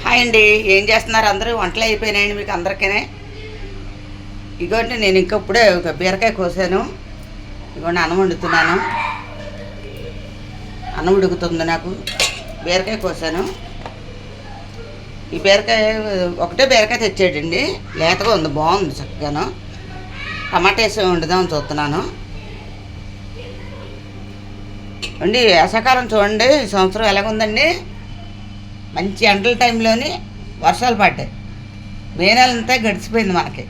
Hi అండి, ఏం చేస్తున్నారు అందరూ? వంటలు అయిపోయినాయండి మీకు అందరికీ. ఇగోండి నేను ఇప్పుడే ఒక బీరకాయ కోసాను. ఇగోండి అన్నం వండుతున్నాను. అన్నం ఉడుకుతుంది. నాకు బీరకాయ కోసాను. ఈ బీరకాయ ఒకటే బీరకాయ తెచ్చాడండి, లేతగా ఉంది, బాగుంది చక్కగాను. టమాటా వేసి వండుదామని చూస్తున్నాను అండి. వేసవకాలం చూడండి ఈ సంవత్సరం ఎలాగుందండి. మంచి ఎండల టైంలోని వర్షాలు పడ్డాయి. మే నెలంతా గడిచిపోయింది మనకి.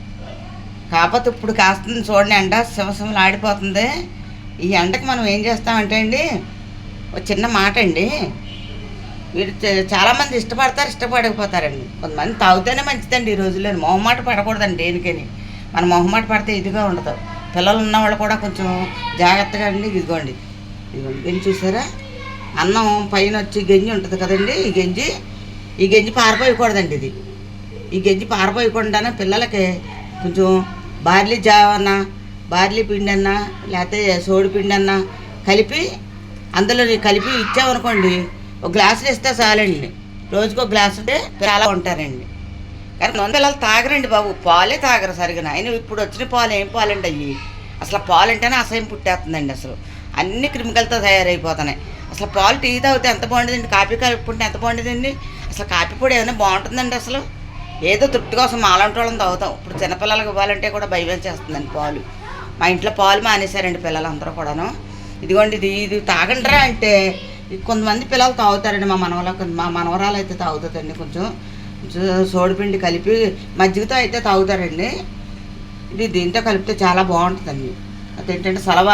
కాకపోతే ఇప్పుడు కాస్తుంది చూడండి, ఎండ శివశివలు ఆడిపోతుంది. ఈ ఎండకి మనం ఏం చేస్తామంటే అండి, ఒక చిన్న మాట అండి, వీరు చాలామంది ఇష్టపడకపోతారండి. కొంతమంది తాగితేనే మంచిదండి ఈ రోజుల్లో. మొహమాట పడకూడదండి దేనికని. మన మొహమాట పడితే ఇదిగా ఉండదు. పిల్లలు ఉన్నవాళ్ళు కూడా కొంచెం జాగ్రత్తగా అండి. ఇదిగోండి గంజి చూసారా, అన్నం పైన వచ్చి గంజి ఉంటుంది కదండి, ఈ గంజి పారిపోయకూడదండి. ఈ గంజి పారిపోయకుండా పిల్లలకి కొంచెం బార్లీ జావన్న, బార్లీ పిండి అన్న, లేకపోతే సోడి పిండి అన్న కలిపి అందులో కలిపి ఇచ్చామనుకోండి, ఒక గ్లాసులు ఇస్తే చాలండి. రోజుకు ఒక గ్లాసు ఉంటే చాలా ఉంటారండి. కానీ పిల్లలు తాగరండి బాబు, పాలే తాగరు సరిగా. అయినా ఇప్పుడు వచ్చిన పాలు ఏం పాలండి అవి? అసలు పాలు అంటేనే అసహ్యం పుట్టేస్తుందండి. అసలు అన్ని క్రిమికల్తో తయారైపోతున్నాయి. అసలు పాలు టీ తాగితే ఎంత బాగుంటుందండి, కాఫీ కలుపుకుంటే ఎంత బాగుంటుందండి. అసలు కాఫీ పొడి ఏమైనా బాగుంటుందండి? అసలు ఏదో తృప్తి కోసం మాలాంటి వాళ్ళని తాగుతాం. ఇప్పుడు చిన్నపిల్లలకు ఇవ్వాలంటే కూడా భయం చేస్తుందండి పాలు. మా ఇంట్లో పాలు మానేశారండి పిల్లలందరూ కూడాను. ఇదిగోండి ఇది తాగండిరా అంటే కొంతమంది పిల్లలు తాగుతారండి. మా మనవరాలు అయితే తాగుతుందండి. కొంచెం సోడిపిండి కలిపి మజ్జిగతో అయితే తాగుతారండి. ఇది దీంతో కలిపితే చాలా బాగుంటుందండి. అదేంటంటే సలవ,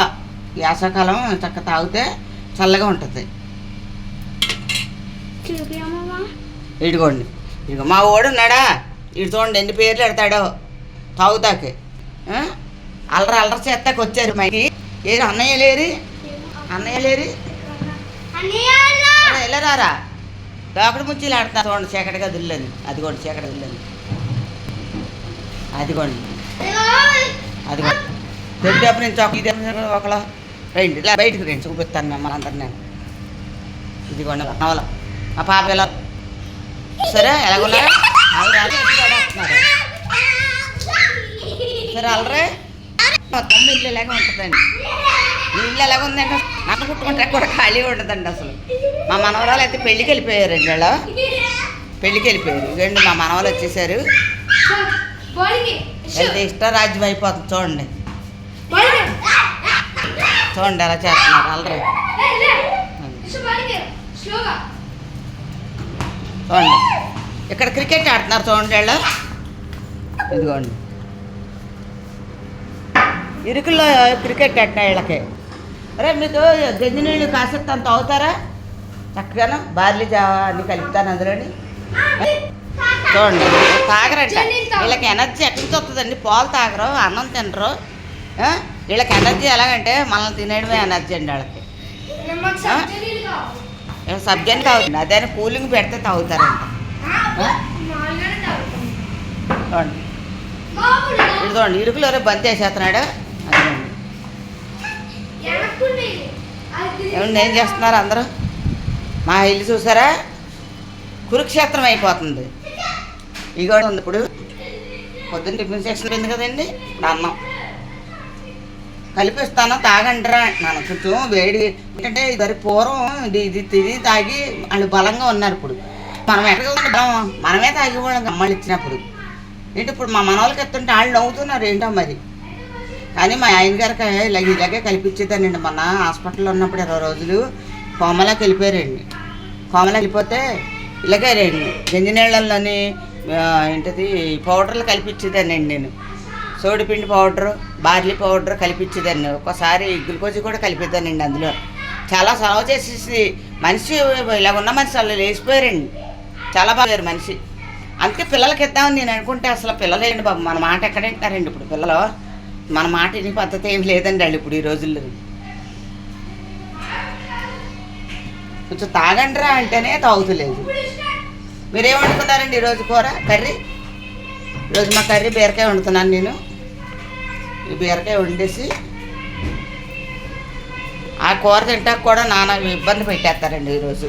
వేసవకాలం చక్కగా తాగితే చల్లగా ఉంటుంది. ఇదిగోండి, ఇదిగో మా ఓడు ఉన్నాడా, ఇటు చూడండి ఎన్ని పేర్లు పెడతాడో తాగుతాకి. అల్లరి చేస్తాకి వచ్చారు మైకి. ఏది అన్నయ్య లేరి వెళ్ళరారా, డాక్టర్ ముచ్చిలు ఆడతారు చూడండి చీకటి గదుల్లని. అదిగోండి చీకటి గదుల్లని, అదిగోండి దొరికేపు నుంచి ఒకలా రండి, ఇలా బయటకు రండి, చూపిస్తాను మిమ్మల్ని అందరు నేను. ఇదిగోండి నవల మా పాప ఎలా సరే ఎలాగున్నారా సరే అల్లరే. మొత్తం ఇల్లు ఎలాగ ఉంటుందండి. ఇల్లు ఎలాగ ఉందండి, నన్ను కుట్టుకుంటే కూడా ఖాళీ ఉంటుందండి. అసలు మా మనవరాలు అయితే పెళ్ళికి వెళ్ళిపోయారండి. వాళ్ళు పెళ్ళికి వెళ్ళిపోయారు. ఇదండి మా మనవలు వచ్చేసారు. అయితే ఇష్టరాజ్యం అయిపోతుంది చూడండి. చూడండి ఎలా చేస్తున్నారు అల్లరి. చూడండి ఇక్కడ క్రికెట్ ఆడుతున్నారు చూడండి వాళ్ళు. ఇదిగోండి ఇరుకుల్లో క్రికెట్ ఆడినా వీళ్ళకి. అరే మీకు గంజి నీళ్ళు కాసేస్తాను తాగుతారా? చక్కగాను బార్లీ జావా అన్ని కలుపుతాను అందులోని. చూడండి తాగరంట. వీళ్ళకి ఎనర్జీ ఎక్కడి నుంచి వస్తుందండి? పాలు తాగరు, అన్నం తినరు. వీళ్ళకి ఎనర్జీ ఎలాగంటే మనల్ని తినేయడమే ఎనర్జీ అండి వాళ్ళకి. సబ్జాని తాగుతుంది, అదే కూలింగ్ పెడితే తాగుతారంట. చూడండి ఇది చూడండి ఇరుకులో బంతి వేసేస్తున్నాడు. ఏమన్నా ఏం చేస్తున్నారు అందరూ? మా ఇల్లు చూసారా, కురుక్షేత్రం అయిపోతుంది. ఇవి కూడా ఉంది. ఇప్పుడు పొద్దున్న టిఫిన్ సెక్షన్ ఉంది కదండి, ఇప్పుడు అన్నం కలిపిస్తాను తాగండిరా అంటున్నాను. కొంచెం వేడి ఏంటంటే ఇది పూర్వం ఇది తాగి వాళ్ళు బలంగా ఉన్నారు. ఇప్పుడు మనం ఎక్కడ మనమే తాగిపోవడం అమ్మాళ్ళు ఇచ్చినప్పుడు ఏంటి, ఇప్పుడు మా మనవాళ్ళకి ఎత్తుంటే వాళ్ళు నవ్వుతున్నారు ఏంటో మరి. కానీ మా ఆయన గారికి ఇలాగే కల్పించేదానండి. మొన్న హాస్పిటల్లో ఉన్నప్పుడు 20 రోజులు కోమలాకి వెళ్ళిపోయారండి. కోమలా వెళ్ళిపోతే ఇలాగే రండి గంజి నీళ్ళల్లోని ఏంటది పౌడర్లు కలిపించేదానండి నేను. సోడిపిండి పౌడరు, బార్లీ పౌడర్ కలిపించేదాన్ని. ఒక్కోసారి గ్లూకోజ్ కూడా కలిపేదానండి అందులో. చాలా సలవ చేసేసి మనిషి ఇలా ఉన్న మనిషి వాళ్ళు లేచిపోయారండి. చాలా బాగారు మనిషి. అందుకే పిల్లలకి ఇద్దామని నేను అనుకుంటే అసలు పిల్లలు ఏంటి బాబు, మన మాట ఎక్కడ వింటారండి ఇప్పుడు పిల్లలు? మన మాట ఇని పద్ధతి ఏం లేదండి వాళ్ళు ఇప్పుడు ఈ రోజుల్లో. కొంచెం తాగండిరా అంటేనే తాగుతలేదు. మీరేం వండుకున్నారండి ఈరోజు కూర కర్రీ? ఈరోజు మా కర్రీ బీరకాయ వండుతున్నాను నేను. ఈ బీరకాయ వండేసి ఆ కూర తింటాక కూడా నాన్న ఇబ్బంది పెట్టేస్తారండి ఈరోజు.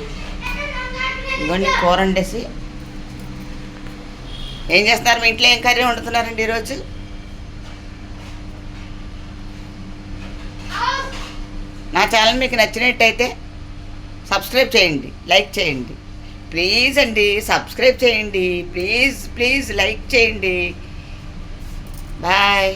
ఇదిగోండి కూర వండేసి ఏం చేస్తున్నారు? మీ ఇంట్లో ఏం కర్రీ వండుతున్నారండి ఈరోజు? నా ఛానల్ మీకు నచ్చినట్టయితే సబ్స్క్రైబ్ చేయండి, లైక్ చేయండి. ప్లీజ్ అండి సబ్స్క్రైబ్ చేయండి, ప్లీజ్ ప్లీజ్ లైక్ చేయండి. బాయ్.